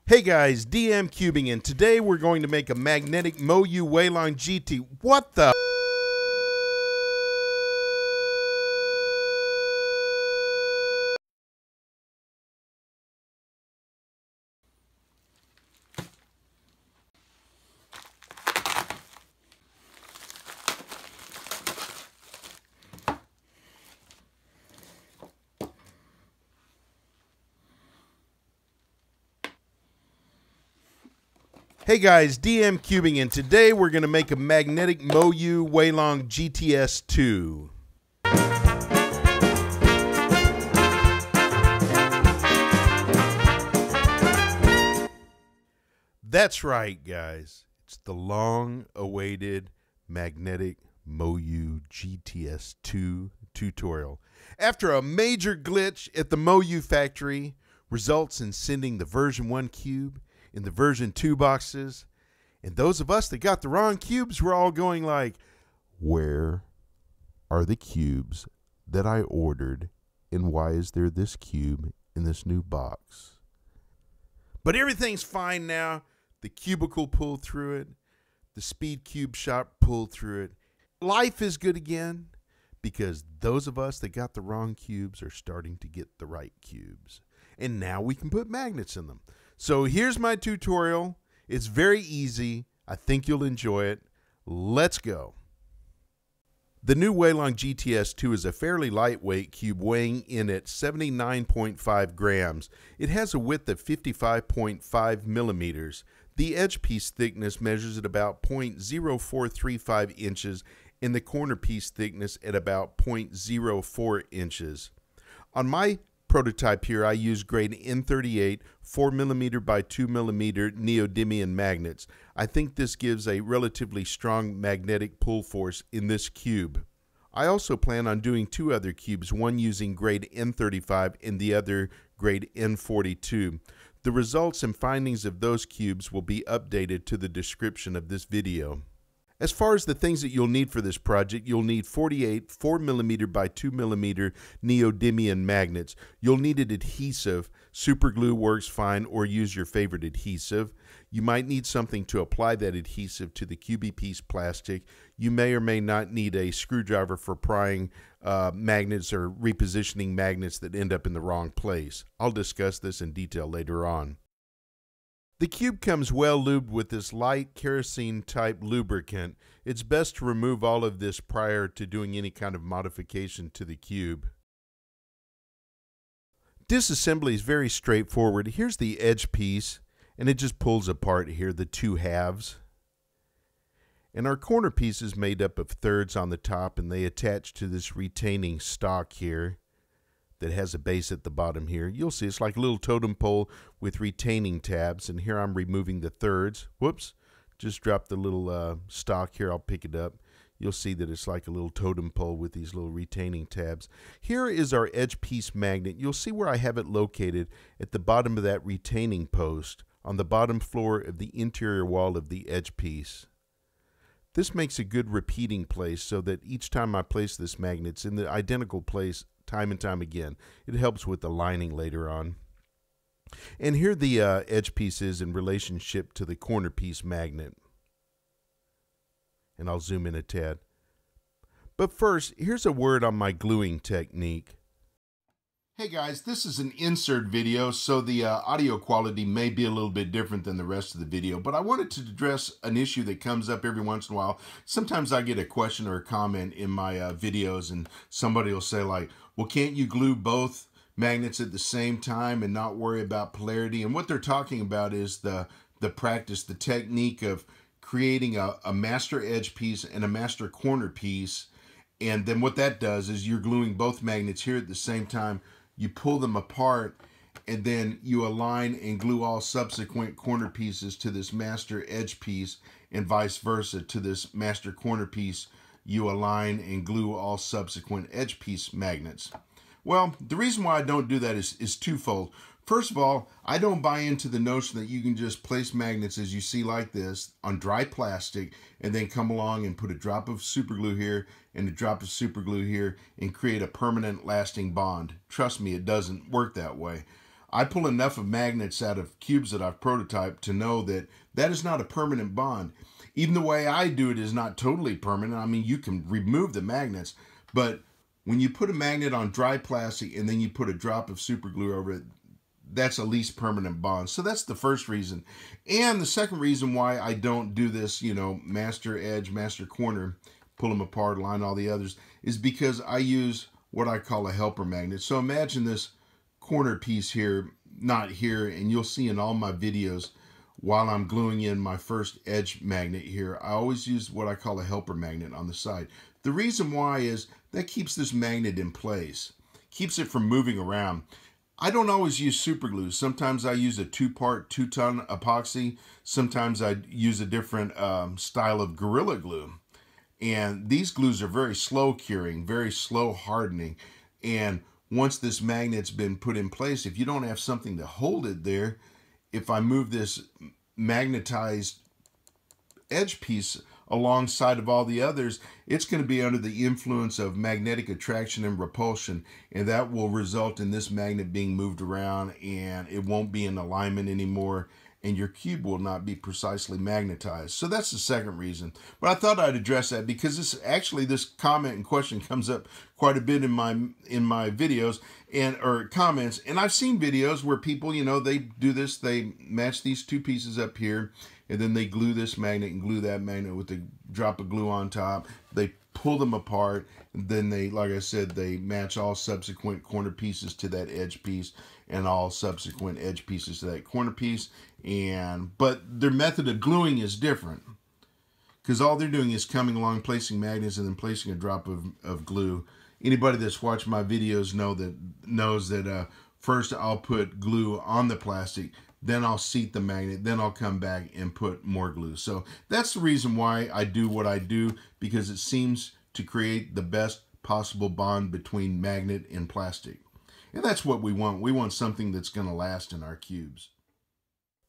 Hey guys, DM Cubing, and today we're going to make a magnetic MoYu Weilong GT. What the? Hey guys, DM Cubing, and today we're going to make a magnetic MoYu Weilong GTS2. That's right, guys. It's the long-awaited magnetic MoYu GTS2 tutorial. After a major glitch at the MoYu factory results in sending the version 1 cube in the version 2 boxes, and those of us that got the wrong cubes were all going like, where are the cubes that I ordered, and why is there this cube in this new box? But everything's fine now. The cubicle pulled through it. The speed cube shop pulled through it. Life is good again because those of us that got the wrong cubes are starting to get the right cubes. And now we can put magnets in them. So here's my tutorial. It's very easy. I think you'll enjoy it. Let's go. The new Weilong GTS2 is a fairly lightweight cube weighing in at 79.5 grams. It has a width of 55.5 millimeters. The edge piece thickness measures at about 0.0435 inches and the corner piece thickness at about 0.04 inches. On my prototype here, I use grade N38 4mm by 2mm neodymium magnets. I think this gives a relatively strong magnetic pull force in this cube. I also plan on doing two other cubes, one using grade N35 and the other grade N42. The results and findings of those cubes will be updated to the description of this video. As far as the things that you'll need for this project, you'll need 48 4mm by 2mm neodymium magnets. You'll need an adhesive. Super glue works fine, or use your favorite adhesive. You might need something to apply that adhesive to the cubey piece plastic. You may or may not need a screwdriver for prying magnets or repositioning magnets that end up in the wrong place. I'll discuss this in detail later on. The cube comes well lubed with this light kerosene type lubricant. It's best to remove all of this prior to doing any kind of modification to the cube. Disassembly is very straightforward. Here's the edge piece, and it just pulls apart here, the two halves. And our corner piece is made up of thirds on the top, and they attach to this retaining stock here that has a base at the bottom here. You'll see it's like a little totem pole with retaining tabs, and here I'm removing the thirds. Whoops, just dropped the little stock here. I'll pick it up. You'll see that it's like a little totem pole with these little retaining tabs. Here is our edge piece magnet. You'll see where I have it located at the bottom of that retaining post on the bottom floor of the interior wall of the edge piece. This makes a good repeating place so that each time I place this magnet, it's in the identical place time and time again. It helps with the lining later on. And here the edge piece is in relationship to the corner piece magnet. And I'll zoom in a tad. But first, here's a word on my gluing technique. Hey guys, this is an insert video, so the audio quality may be a little bit different than the rest of the video, but I wanted to address an issue that comes up every once in a while. Sometimes I get a question or a comment in my videos, and somebody will say like, well, can't you glue both magnets at the same time and not worry about polarity? And what they're talking about is the practice, the technique of creating a master edge piece and a master corner piece. And then what that does is you're gluing both magnets here at the same time. You pull them apart, and then you align and glue all subsequent corner pieces to this master edge piece, and vice versa to this master corner piece. You align and glue all subsequent edge piece magnets. Well, the reason why I don't do that is twofold. First of all, I don't buy into the notion that you can just place magnets as you see like this on dry plastic and then come along and put a drop of super glue here and a drop of super glue here and create a permanent lasting bond. Trust me, it doesn't work that way. I pull enough of magnets out of cubes that I've prototyped to know that that is not a permanent bond. Even the way I do it is not totally permanent. I mean, you can remove the magnets, but when you put a magnet on dry plastic and then you put a drop of super glue over it, that's a least permanent bond. So that's the first reason. And the second reason why I don't do this, you know, master edge, master corner, pull them apart, align all the others, is because I use what I call a helper magnet. So imagine this corner piece here, not here, and you'll see in all my videos while I'm gluing in my first edge magnet here, I always use what I call a helper magnet on the side. The reason why is that keeps this magnet in place, keeps it from moving around. I don't always use super glue. Sometimes I use a 2-part 2-ton epoxy. Sometimes I use a different style of Gorilla Glue. And these glues are very slow curing, very slow hardening. And once this magnet's been put in place, if you don't have something to hold it there, if I move this magnetized edge piece alongside of all the others, it's going to be under the influence of magnetic attraction and repulsion, and that will result in this magnet being moved around, and it won't be in alignment anymore, and your cube will not be precisely magnetized. So that's the second reason. But I thought I'd address that because this comment and question comes up quite a bit in my videos or comments, and I've seen videos where people, you know, they do this, they match these two pieces up here, and then they glue this magnet and glue that magnet with a drop of glue on top. They pull them apart, and then they, like I said, they match all subsequent corner pieces to that edge piece and all subsequent edge pieces to that corner piece. But their method of gluing is different because all they're doing is coming along, placing magnets, and then placing a drop of glue. Anybody that's watched my videos knows that first I'll put glue on the plastic, then I'll seat the magnet, then I'll come back and put more glue. So that's the reason why I do what I do, because it seems to create the best possible bond between magnet and plastic. And that's what we want. We want something that's going to last in our cubes.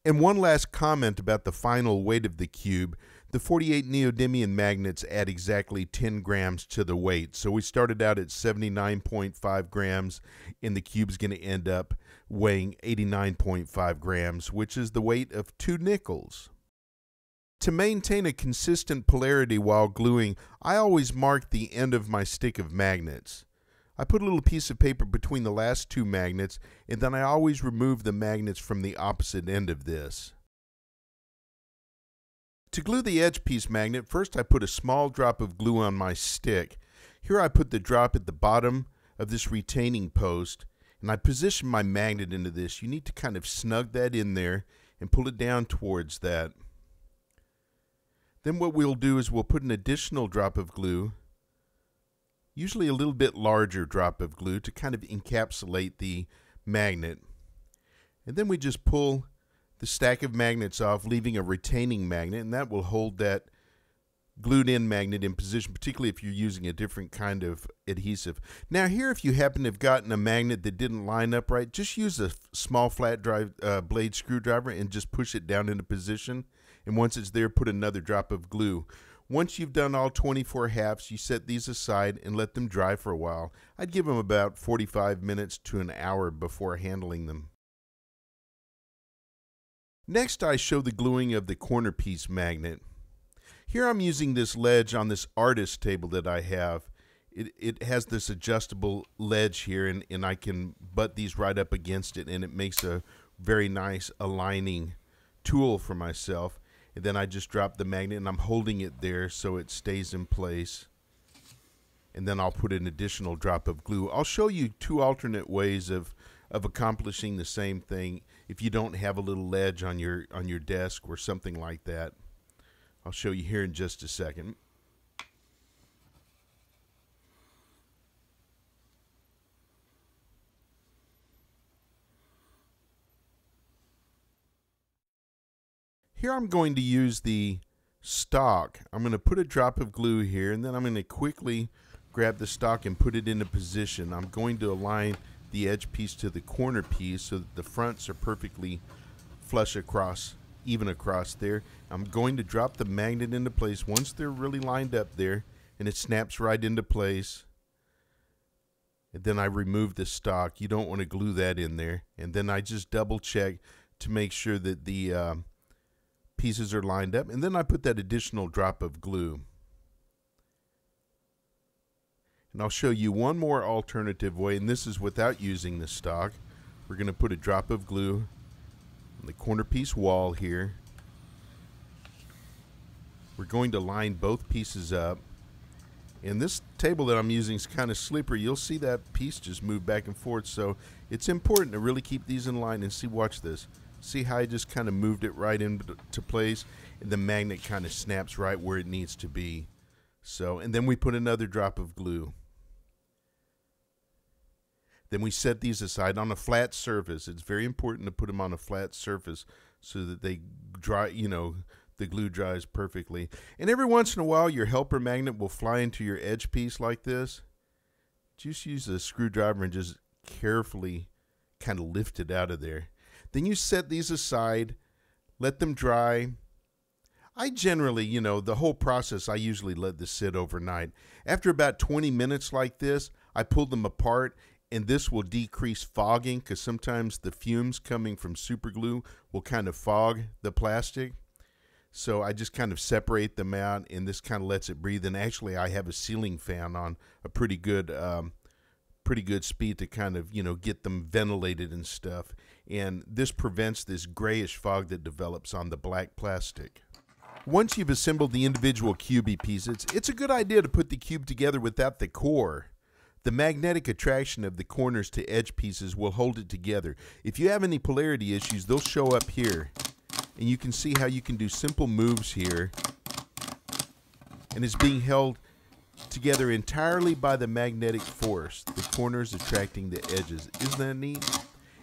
And one last comment about the final weight of the cube. The 48 neodymium magnets add exactly 10 grams to the weight. So we started out at 79.5 grams, and the cube's going to end up weighing 89.5 grams, which is the weight of 2 nickels. To maintain a consistent polarity while gluing, I always mark the end of my stick of magnets. I put a little piece of paper between the last 2 magnets, and then I always remove the magnets from the opposite end of this. To glue the edge piece magnet, first I put a small drop of glue on my stick. Here I put the drop at the bottom of this retaining post, and I position my magnet into this. You need to kind of snug that in there and pull it down towards that. Then what we'll do is we'll put an additional drop of glue, usually a little bit larger drop of glue, to kind of encapsulate the magnet. And then we just pull the stack of magnets off, leaving a retaining magnet, and that will hold that glued in magnet in position, particularly if you're using a different kind of adhesive. Now here, if you happen to have gotten a magnet that didn't line up right, just use a small flat blade screwdriver and just push it down into position, and once it's there, put another drop of glue. Once you've done all 24 halves, you set these aside and let them dry for a while. I'd give them about 45 minutes to an hour before handling them. Next, I show the gluing of the corner piece magnet. Here I'm using this ledge on this artist table that I have. It has this adjustable ledge here, and I can butt these right up against it, and it makes a very nice aligning tool for myself. And then I just drop the magnet, and I'm holding it there so it stays in place. And then I'll put an additional drop of glue. I'll show you 2 alternate ways of accomplishing the same thing if you don't have a little ledge on your desk or something like that. I'll show you here in just a second. Here I'm going to use the stock. I'm going to put a drop of glue here, and then I'm going to quickly grab the stock and put it into position. I'm going to align the edge piece to the corner piece so that the fronts are perfectly flush across, even across there. I'm going to drop the magnet into place once they're really lined up there, and it snaps right into place. And then I remove the stock. You don't want to glue that in there. And then I just double check to make sure that the pieces are lined up. And then I put that additional drop of glue. And I'll show you one more alternative way, and this is without using the stock. We're going to put a drop of glue on the corner piece wall here. We're going to line both pieces up. And this table that I'm using is kind of slippery. You'll see that piece just move back and forth. So it's important to really keep these in line and see, watch this. See how I just kind of moved it right into place, and the magnet kind of snaps right where it needs to be. So, and then we put another drop of glue. Then we set these aside on a flat surface. It's very important to put them on a flat surface so that they dry, you know, the glue dries perfectly. And every once in a while, your helper magnet will fly into your edge piece like this. Just use a screwdriver and just carefully kind of lift it out of there. Then you set these aside, let them dry. I generally, you know, the whole process, I usually let this sit overnight. After about 20 minutes like this, I pull them apart, and this will decrease fogging because sometimes the fumes coming from super glue will kind of fog the plastic. So I just kind of separate them out, and this kind of lets it breathe. And actually, I have a ceiling fan on a pretty good speed to kind of, you know, get them ventilated and stuff. And this prevents this grayish fog that develops on the black plastic. Once you've assembled the individual cubey pieces, it's a good idea to put the cube together without the core. The magnetic attraction of the corners to edge pieces will hold it together. If you have any polarity issues, they'll show up here. And you can see how you can do simple moves here. And it's being held together entirely by the magnetic force, the corners attracting the edges. Isn't that neat?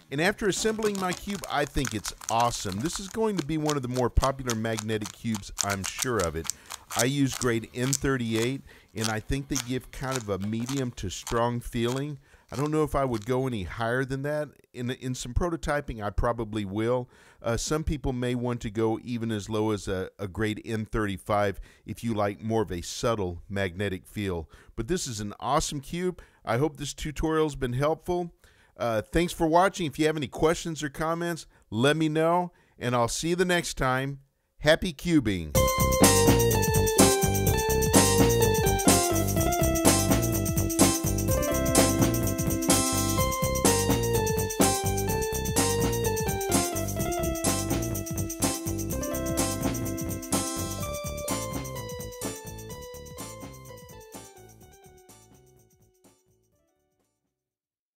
And after assembling my cube, I think it's awesome. This is going to be one of the more popular magnetic cubes, I'm sure of it. I use grade N38, and I think they give kind of a medium to strong feeling. I don't know if I would go any higher than that. In some prototyping, I probably will. Some people may want to go even as low as a grade N35 if you like more of a subtle magnetic feel. But this is an awesome cube. I hope this tutorial's been helpful. Thanks for watching. If you have any questions or comments, let me know, and I'll see you the next time. Happy cubing!